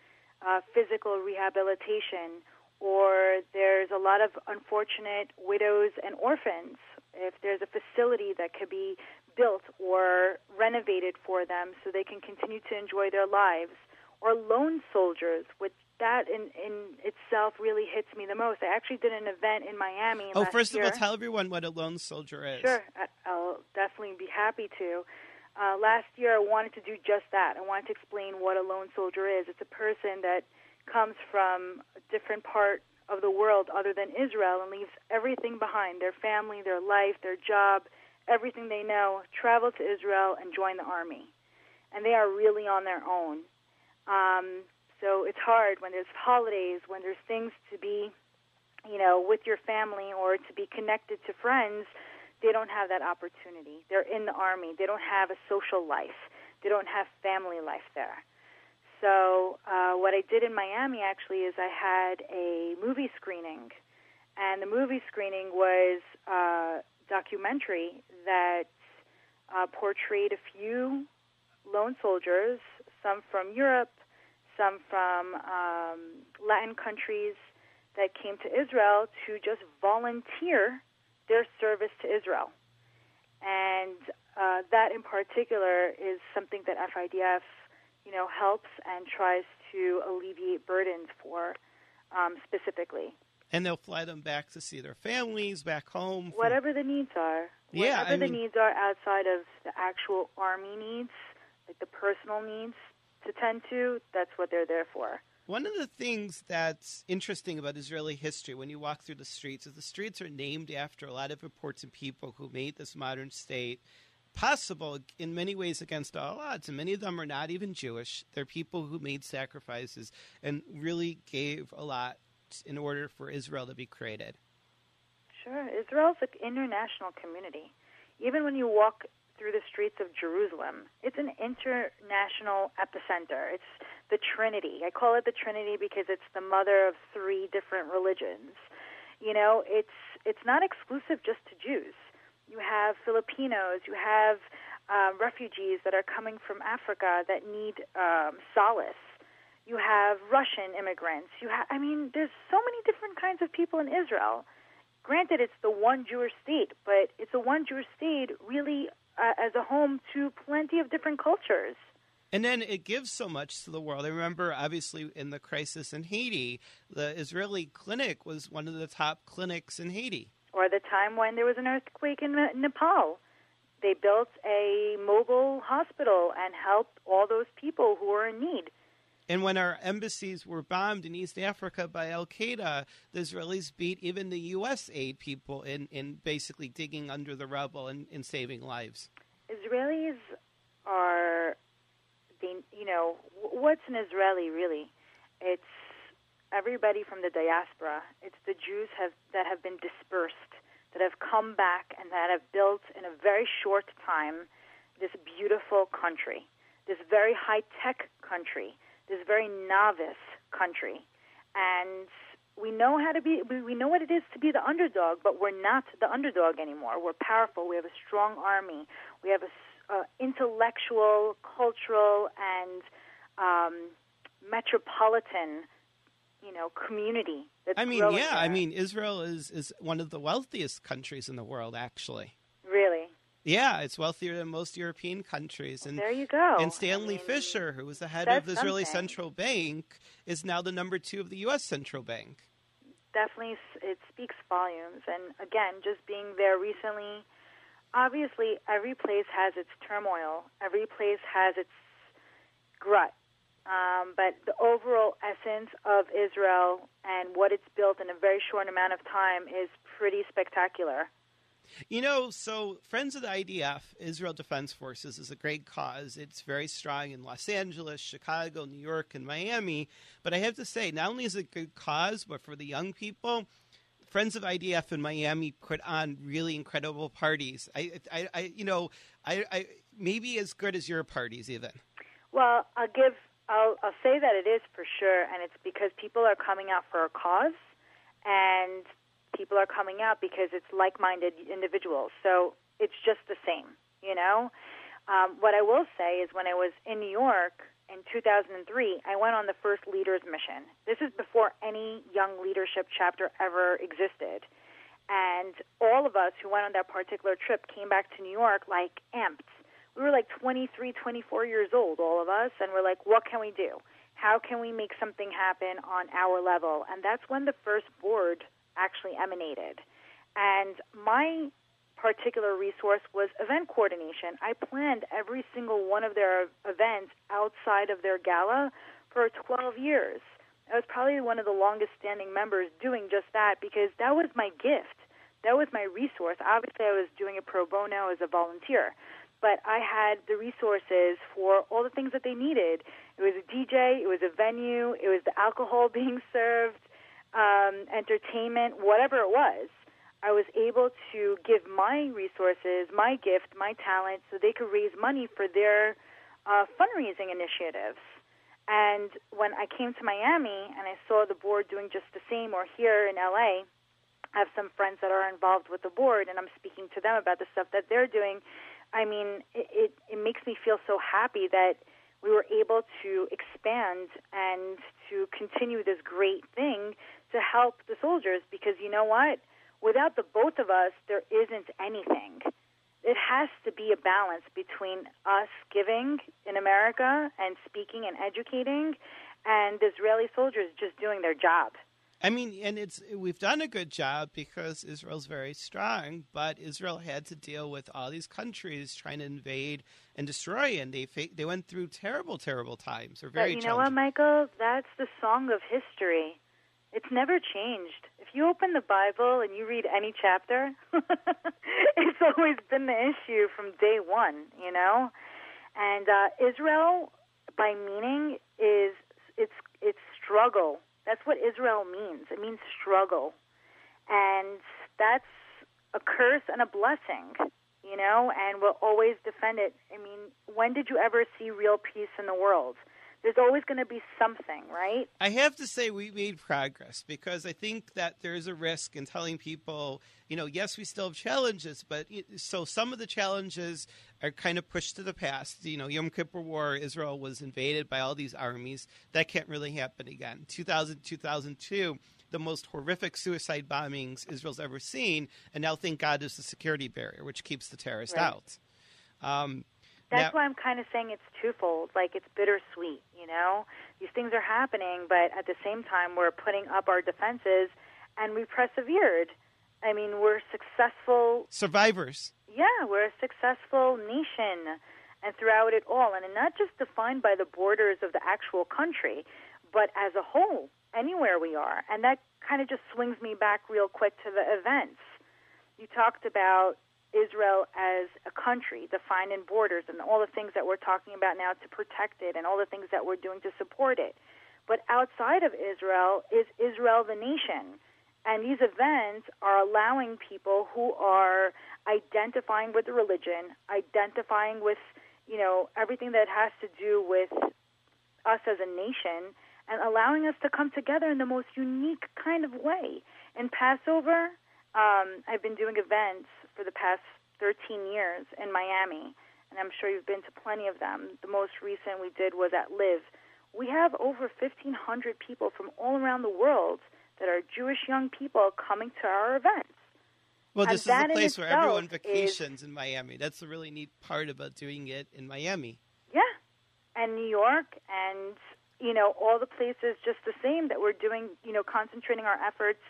physical rehabilitation, or there's a lot of unfortunate widows and orphans, if there's a facility that could be built or renovated for them so they can continue to enjoy their lives, or lone soldiers, which that in itself really hits me the most. I actually did an event in Miami last first year. of all, tell everyone what a lone soldier is. Sure, I'll definitely be happy to. Last year, I wanted to do just that. I wanted to explain what a lone soldier is. It's a person that comes from a different part of the world other than Israel and leaves everything behind, their family, their life, their job, everything they know, travel to Israel and join the army. And they are really on their own. So it's hard when there's holidays, when there's things to be, with your family or to be connected to friends. They don't have that opportunity. They're in the army. They don't have a social life. They don't have family life there. So what I did in Miami, actually, is I had a movie screening. And the movie screening was a documentary that portrayed a few lone soldiers, some from Europe, some from Latin countries that came to Israel to just volunteer their service to Israel. And that in particular is something that FIDF, helps and tries to alleviate burdens for specifically. And they'll fly them back to see their families back home. Whatever the needs are. Yeah, Whatever the needs are outside of the actual army needs, like the personal needs to tend to, that's what they're there for. One of the things that's interesting about Israeli history when you walk through the streets is the streets are named after a lot of important people who made this modern state possible in many ways against all odds. And many of them are not even Jewish. They're people who made sacrifices and really gave a lot in order for Israel to be created. Sure. Israel's an international community. Even when you walk through the streets of Jerusalem, it's an international epicenter. It's the Trinity. I call it the Trinity because it's the mother of three different religions. It's not exclusive just to Jews. You have Filipinos, you have refugees that are coming from Africa that need solace. You have Russian immigrants. There's so many different kinds of people in Israel. Granted, it's the one Jewish state, but it's a one Jewish state really as a home to plenty of different cultures. And then it gives so much to the world. I remember, obviously, in the crisis in Haiti, the Israeli clinic was one of the top clinics in Haiti. Or the time when there was an earthquake in Nepal. They built a mobile hospital and helped all those people who were in need. And when our embassies were bombed in East Africa by al-Qaeda, the Israelis beat even the U.S. aid people in basically digging under the rubble and saving lives. Israelis are, what's an Israeli really? It's everybody from the diaspora. It's the Jews that have been dispersed, that have come back and that have built in a very short time this beautiful country, this very high-tech country, this very novice country. And we know we know what it is to be the underdog, but we're not the underdog anymore. We're powerful. We have a strong army. We have a intellectual, cultural, and metropolitan, community that's growing there. Israel is one of the wealthiest countries in the world, actually. Really? Yeah, it's wealthier than most European countries. And there you go. And Stanley Fischer, who was the head of the Israeli Central Bank, is now the number 2 of the U.S. Central Bank. Definitely, it speaks volumes. And again, just being there recently, obviously every place has its turmoil. Every place has its glut. But the overall essence of Israel and what it's built in a very short amount of time is pretty spectacular. So Friends of the IDF, Israel Defense Forces, is a great cause. It's very strong in Los Angeles, Chicago, New York, and Miami. But I have to say, not only is it a good cause, but for the young people, Friends of IDF in Miami put on really incredible parties. I maybe as good as your parties even. Well, I'll say that it is for sure, and it's because people are coming out for a cause, and people are coming out because it's like-minded individuals. So it's just the same, What I will say is when I was in New York in 2003, I went on the first leaders mission. This is before any young leadership chapter ever existed. And all of us who went on that particular trip came back to New York like amped. We were like 23, 24 years old, all of us, and we're like, what can we do? How can we make something happen on our level? And that's when the first board actually emanated. And my particular resource was event coordination. I planned every single one of their events outside of their gala for 12 years. I was probably one of the longest standing members doing just that because that was my gift. That was my resource. Obviously, I was doing it pro bono as a volunteer, but I had the resources for all the things that they needed. It was a DJ, it was a venue, it was the alcohol being served, entertainment, whatever it was. I was able to give my resources, my gift, my talent, so they could raise money for their fundraising initiatives. And when I came to Miami and I saw the board doing just the same, or here in LA, I have some friends that are involved with the board, and I'm speaking to them about the stuff that they're doing. It makes me feel so happy that we were able to expand and to continue this great thing to help the soldiers, because you know what? Without the both of us, there isn't anything. It has to be a balance between us giving in America and speaking and educating, and the Israeli soldiers just doing their job. And we've done a good job because Israel's very strong, but Israel had to deal with all these countries trying to invade and destroy, and they went through terrible, terrible times. They're very But you know what, Michael? That's the song of history. It's never changed. If you open the Bible and you read any chapter, it's always been the issue from day one, And Israel, by meaning, is it's struggle. That's what Israel means. It means struggle. And that's a curse and a blessing, and we'll always defend it. When did you ever see real peace in the world? there's always going to be something, right? I have to say we made progress because I think that there's a risk in telling people, yes, we still have challenges, but so some of the challenges are kind of pushed to the past. Yom Kippur War, Israel was invaded by all these armies. That can't really happen again. 2002, the most horrific suicide bombings Israel's ever seen, and now, thank God, there's a security barrier, which keeps the terrorists out. That's why I'm kind of saying it's twofold. Like, it's bittersweet, These things are happening, but at the same time, we're putting up our defenses, and we persevered. I mean, we're successful. Survivors. Yeah, we're a successful nation, and throughout it all. And not just defined by the borders of the actual country, but as a whole, anywhere we are. And that kind of just swings me back real quick to the events. You talked about Israel as a country defined in borders and all the things that we're talking about now to protect it and all the things that we're doing to support it. But outside of Israel is Israel the nation. And these events are allowing people who are identifying with the religion, identifying with, everything that has to do with us as a nation, and allowing us to come together in the most unique kind of way. In Passover, I've been doing events for the past 13 years in Miami, and I'm sure you've been to plenty of them. The most recent we did was at Live. We have over 1,500 people from all around the world that are Jewish young people coming to our events. Well, this is the place where everyone itself vacations in Miami. That's the really neat part about doing it in Miami. Yeah, and New York and, all the places just the same that we're doing, concentrating our efforts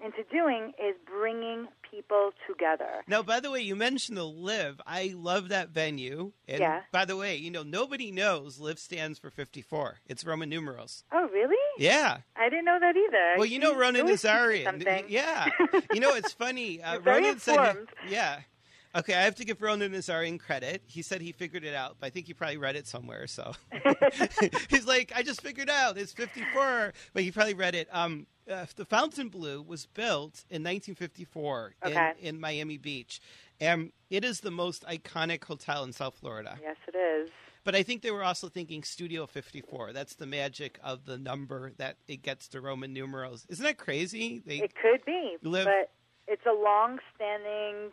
into doing is bringing people together. Now, by the way, you mentioned the Live. I love that venue. And Yeah. by the way, nobody knows Live stands for 54. It's Roman numerals. Oh, really? Yeah. I didn't know that either. Well, Ronan always teach me Nazarian. something. Yeah. It's funny. You're very Ronan said, informed. yeah. Okay, I have to give Ronan Nazarian credit. He said he figured it out, but I think he probably read it somewhere. So he's like, I just figured out it's 54, but he probably read it. The Fontainebleau was built in 1954 in Miami Beach, and it is the most iconic hotel in South Florida. Yes, it is. But I think they were also thinking Studio 54. That's the magic of the number that it gets to Roman numerals. Isn't that crazy? It could be, but it's a long-standing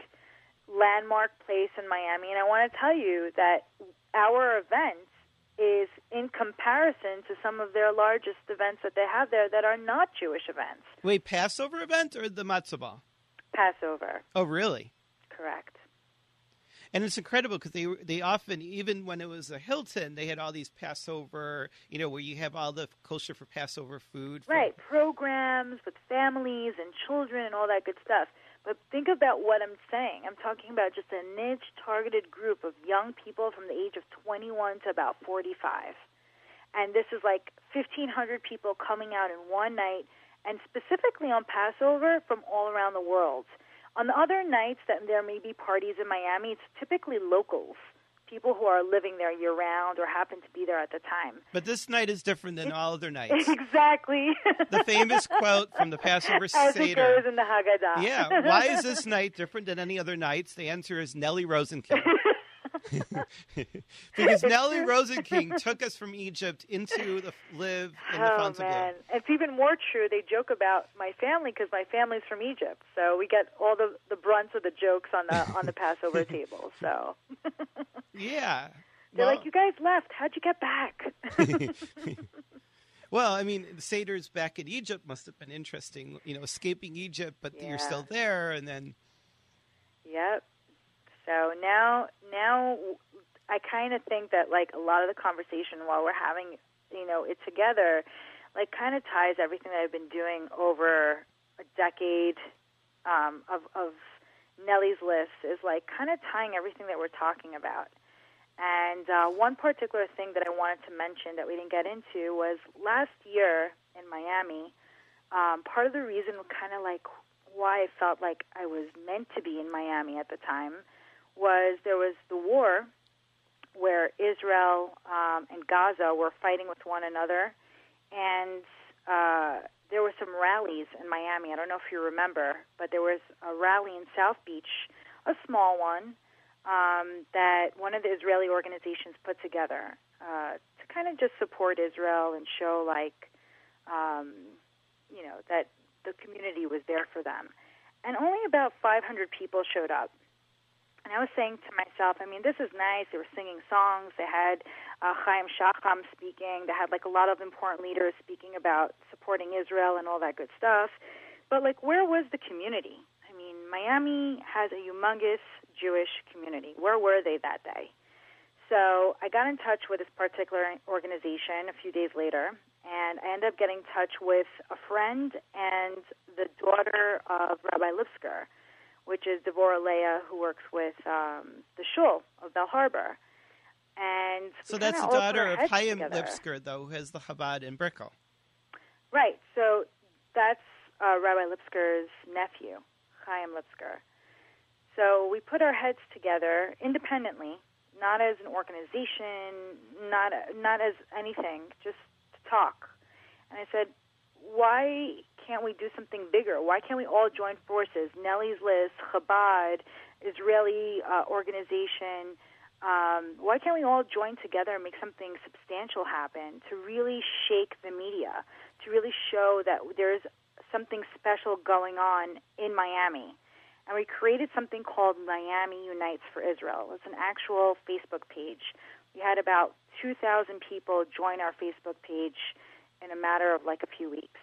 landmark place in Miami, and I want to tell you that our events is in comparison to some of their largest events that they have there that are not Jewish events. Wait, Passover event or the matzah ball? Passover. Oh, really? Correct. And it's incredible because they often, even when it was a Hilton, they had all these Passover, where you have all the kosher for Passover food. Right, programs with families and children and all that good stuff. But think about what I'm saying. I'm talking about just a niche, targeted group of young people from the age of 21 to about 45. And this is like 1,500 people coming out in one night, and specifically on Passover from all around the world. On the other nights that there may be parties in Miami, it's typically locals, people who are living there year-round or happen to be there at the time. But this night is different than all other nights. Exactly. The famous quote from the Passover As Seder. it goes in the Haggadah. Yeah. Why is this night different than any other nights? The answer is Nelly Rosenking. Because Nelly Rosenking took us from Egypt into the Live in the Fontainebleau. Man. It's even more true. They joke about my family because my family's from Egypt, so we get all the brunt of the jokes on the Passover table. So yeah, they're like, "You guys left. How'd you get back?" Well, I mean, the Seder's back in Egypt must have been interesting. Escaping Egypt, but you're still there, and then. Yep. So now I kind of think that, like, a lot of the conversation while we're having, it together, like, kind of ties everything that I've been doing over a decade of Nelly's list is, like, kind of tying everything that we're talking about. And one particular thing that I wanted to mention that we didn't get into was last year in Miami, part of the reason kind of like why I felt like I was meant to be in Miami at the time was there was the war where Israel and Gaza were fighting with one another, and there were some rallies in Miami. I don't know if you remember, but there was a rally in South Beach, a small one, that one of the Israeli organizations put together. to kind of just support Israel and show, that the community was there for them. And only about 500 people showed up. And I was saying to myself, this is nice. They were singing songs. They had Chaim Shacham speaking. They had, a lot of important leaders speaking about supporting Israel and all that good stuff. But, where was the community? Miami has a humongous Jewish community. Where were they that day? So I got in touch with this particular organization a few days later, and I ended up getting in touch with a friend and the daughter of Rabbi Lipsker, which is Devorah Leah, who works with the Shul of Bell Harbor. And so that's the daughter of Chaim Lipsker, though, who has the Chabad in Brickell. Right. So that's Rabbi Lipsker's nephew, Chaim Lipsker. So we put our heads together independently, not as an organization, not as anything, just to talk. And I said, why can't we do something bigger? Why can't we all join forces? Nelly's List, Chabad, Israeli organization. Why can't we all join together and make something substantial happen to really shake the media, to really show that there's something special going on in Miami? And we created something called Miami Unites for Israel. It's an actual Facebook page. We had about 2,000 people join our Facebook page in a matter of a few weeks.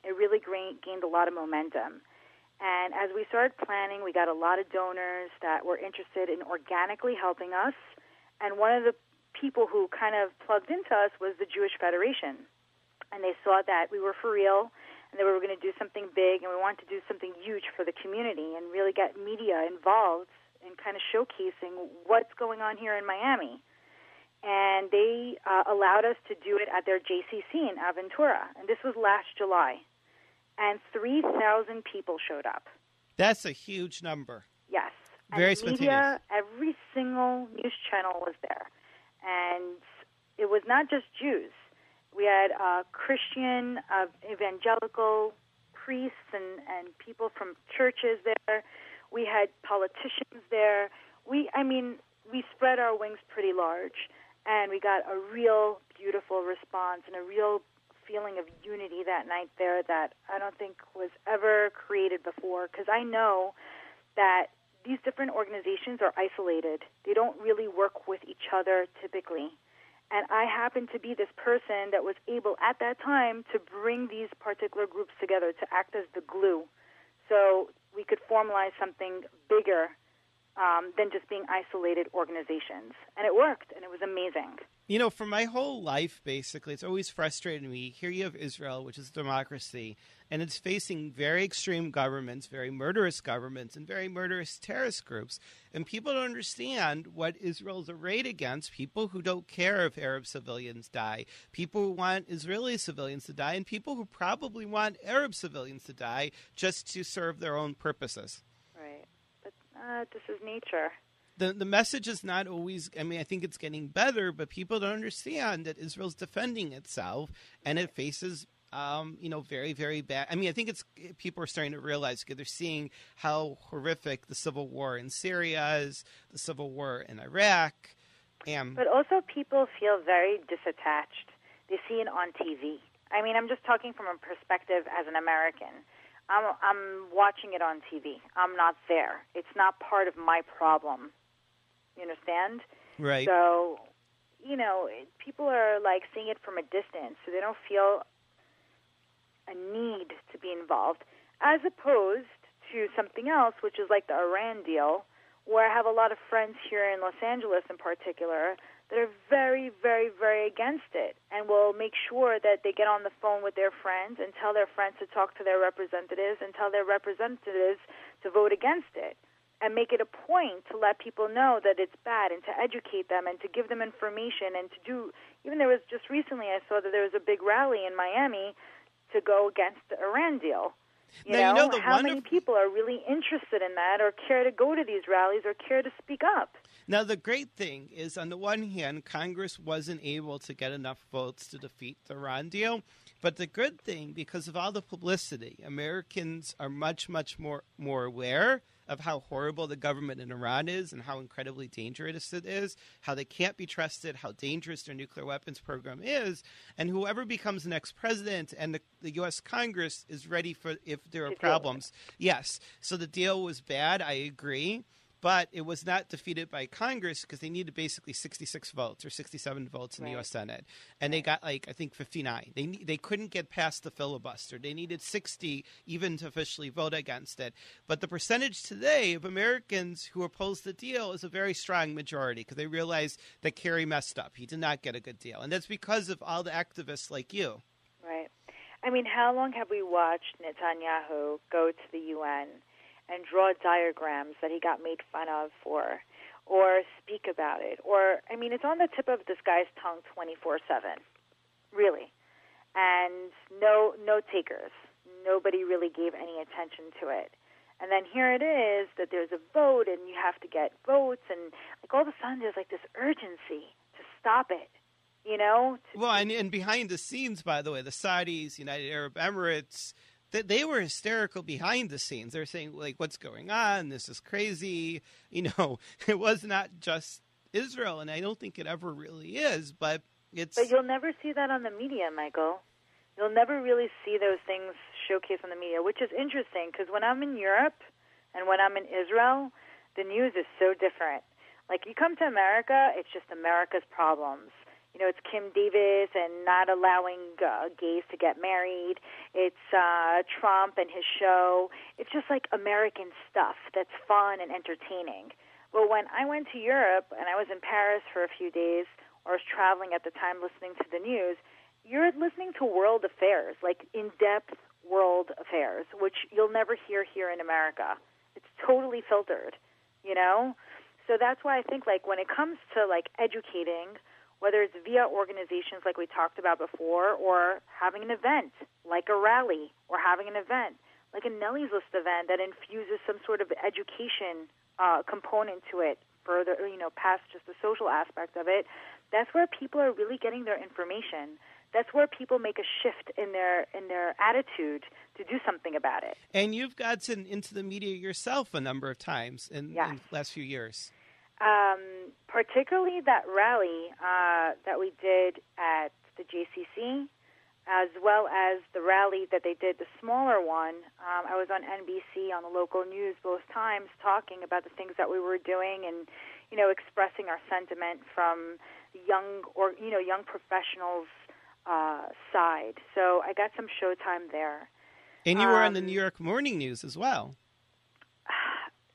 It really gained a lot of momentum. And as we started planning, we got a lot of donors that were interested in organically helping us. And one of the people who kind of plugged into us was the Jewish Federation. And they saw that we were for real, and that we were going to do something big, and we wanted to do something huge for the community and really get media involved in kind of showcasing what's going on here in Miami. And they allowed us to do it at their JCC in Aventura. And this was last July. And 3,000 people showed up. That's a huge number. Yes. Very and spontaneous. Media, every single news channel was there. And it was not just Jews. We had Christian, evangelical priests and people from churches there. We had politicians there. We spread our wings pretty large, and we got a real beautiful response and a real feeling of unity that night there that I don't think was ever created before, because I know that these different organizations are isolated. They don't really work with each other typically. And I happened to be this person that was able at that time to bring these particular groups together to act as the glue so we could formalize something bigger than just being isolated organizations. And it worked, and it was amazing. For my whole life, basically, it's always frustrated me. Here you have Israel, which is a democracy, and it's facing very extreme governments, very murderous governments, and very murderous terrorist groups. And people don't understand what Israel's arrayed against, people who don't care if Arab civilians die, people who want Israeli civilians to die, and people who probably want Arab civilians to die just to serve their own purposes. Right. But this is nature. The message is not always, I think it's getting better, but people don't understand that Israel's defending itself, and it faces, very, very bad. I think people are starting to realize, because they're seeing how horrific the civil war in Syria is, the civil war in Iraq. But also people feel very disattached. They see it on TV. I'm just talking from a perspective as an American. I'm watching it on TV. I'm not there. It's not part of my problem. You understand? Right. So, people are seeing it from a distance, so they don't feel a need to be involved, as opposed to something else, which is like the Iran deal, where I have a lot of friends here in Los Angeles in particular that are very, very, very against it, and will make sure that they get on the phone with their friends and tell their friends to talk to their representatives and tell their representatives to vote against it, and make it a point to let people know that it's bad and to educate them and to give them information and to do, even there was just recently I saw that there was a big rally in Miami to go against the Iran deal. How many people are really interested in that or care to go to these rallies or care to speak up? Now, the great thing is, on the one hand, Congress wasn't able to get enough votes to defeat the Iran deal. But the good thing, because of all the publicity, Americans are much, much more aware of how horrible the government in Iran is and how incredibly dangerous it is, how they can't be trusted, how dangerous their nuclear weapons program is, and whoever becomes the next president and the U.S. Congress is ready for if there are problems. Yes. So the deal was bad. I agree. But it was not defeated by Congress because they needed basically 66 votes or 67 votes in the U.S. Senate. And they got, I think, 59. They couldn't get past the filibuster. They needed 60 even to officially vote against it. But the percentage today of Americans who oppose the deal is a very strong majority because they realize that Kerry messed up. He did not get a good deal. And that's because of all the activists like you. Right. I mean, how long have we watched Netanyahu go to the UN and draw diagrams that he got made fun of for, or speak about it? Or, I mean, it's on the tip of this guy's tongue 24/7, really. And no takers. Nobody really gave any attention to it. And then here it is that there's a vote, and you have to get votes, and like all of a sudden there's like this urgency to stop it, you know? Well, and behind the scenes, by the way, the Saudis, United Arab Emirates, they were hysterical behind the scenes. They're saying, like, what's going on? This is crazy. You know, it was not just Israel, and I don't think it ever really is, but it's... But you'll never see that on the media, Michael. You'll never really see those things showcased on the media, which is interesting, because when I'm in Europe and when I'm in Israel, the news is so different. Like, you come to America, it's just America's problems. You know, it's Kim Davis and not allowing gays to get married. It's Trump and his show. It's just like American stuff that's fun and entertaining. But when I went to Europe and I was in Paris for a few days, or was traveling at the time listening to the news, you're listening to world affairs, like in-depth world affairs, which you'll never hear here in America. It's totally filtered, you know? So that's why I think, like, when it comes to, like, educating, whether it's via organizations like we talked about before, or having an event like a rally, or having an event like a Nelly's List event that infuses some sort of education component to it, further, you know, past just the social aspect of it, that's where people are really getting their information. That's where people make a shift in their attitude to do something about it. And you've gotten into the media yourself a number of times in the last few years. Particularly that rally that we did at the JCC, as well as the rally that they did, the smaller one. I was on NBC on the local news both times talking about the things that we were doing and, you know, expressing our sentiment from young professionals' side. So I got some showtime there. And you were on the New York Morning News as well.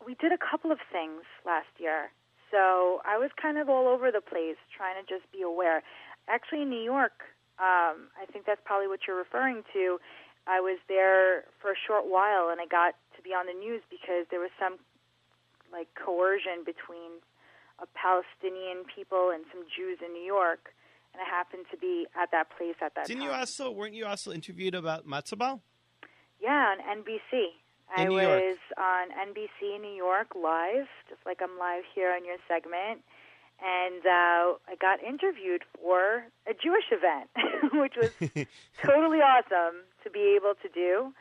We did a couple of things last year. So I was kind of all over the place trying to just be aware. Actually, in New York, I think that's probably what you're referring to. I was there for a short while, and I got to be on the news because there was some, like, coercion between Palestinian people and some Jews in New York, and I happened to be at that place at that time. Weren't you also interviewed about matzo ball? Yeah, on NBC. I was on NBC in New York live, just like I'm live here on your segment, and I got interviewed for a Jewish event, which was totally awesome to be able to do,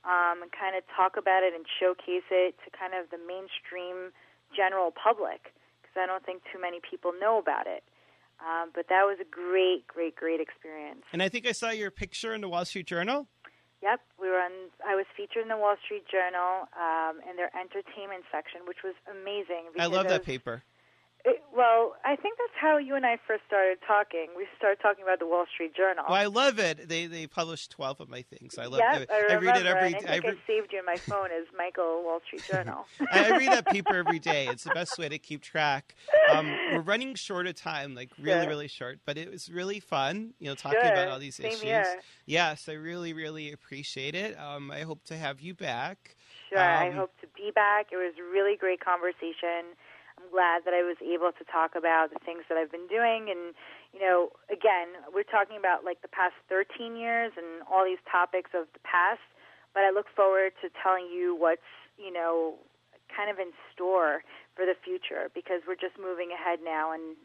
and kind of talk about it and showcase it to kind of the mainstream general public, because I don't think too many people know about it. But that was a great, great, great experience. And I think I saw your picture in the Wall Street Journal. Yep, I was featured in the Wall Street Journal in their entertainment section, which was amazing. I love that paper. Well, I think that's how you and I first started talking. We started talking about the Wall Street Journal. Well, I love it. They published 12 of my things. I love it. I read it every day. I saved you in my phone as Michael Wall Street Journal. I read that paper every day. It's the best way to keep track. We're running short of time, like really, really short. But it was really fun, you know, talking about all these issues. Here. Yes, I really, really appreciate it. I hope to have you back. Sure, I hope to be back. It was a really great conversation. I'm glad that I was able to talk about the things that I've been doing. And, you know, again, we're talking about, like, the past 13 years and all these topics of the past, but I look forward to telling you what's, you know, kind of in store for the future, because we're just moving ahead now and,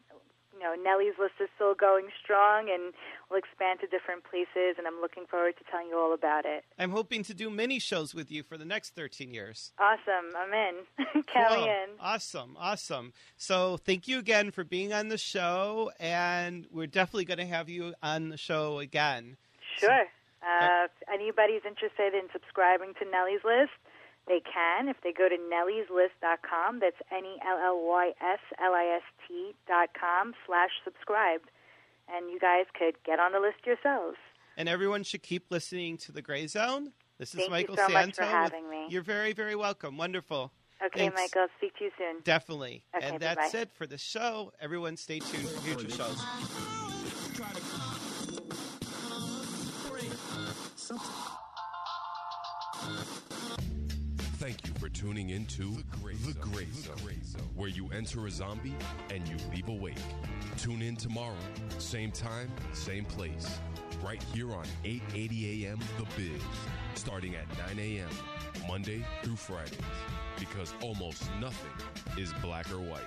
Nelly's list is still going strong, and we'll expand to different places, and I'm looking forward to telling you all about it. I'm hoping to do mini shows with you for the next 13 years. Awesome. I'm in. Count me in. Awesome. So thank you again for being on the show, and we're definitely going to have you on the show again. Sure. If anybody's interested in subscribing to Nelly's List, they can. If they go to nellyslist.com, that's NELLYSLIST.com/subscribe. And you guys could get on the list yourselves. And everyone should keep listening to The Gray Zone. This is Thank Michael you so Santo. much for having me. You're very, very welcome. Wonderful. Okay, Thanks. Michael. Speak to you soon. Definitely. Okay, and that's bye-bye. it for the show. Everyone stay tuned for future shows. Thank you for tuning into The Gray Zone, where you enter a zombie and you leave awake. Tune in tomorrow, same time, same place, right here on 880 AM The Biz, starting at 9 a.m., Monday through Fridays, because almost nothing is black or white.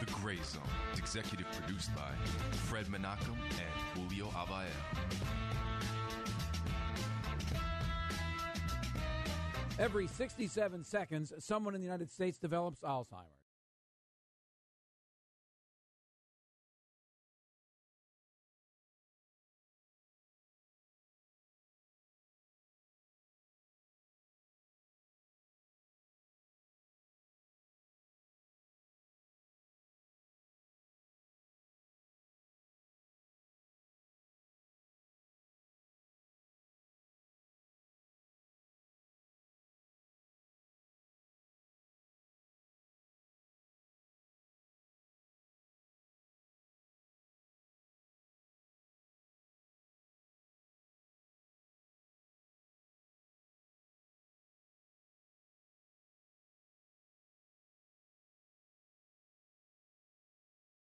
The Gray Zone is executive produced by Fred Menachem and Julio Avael. Every 67 seconds, someone in the United States develops Alzheimer's.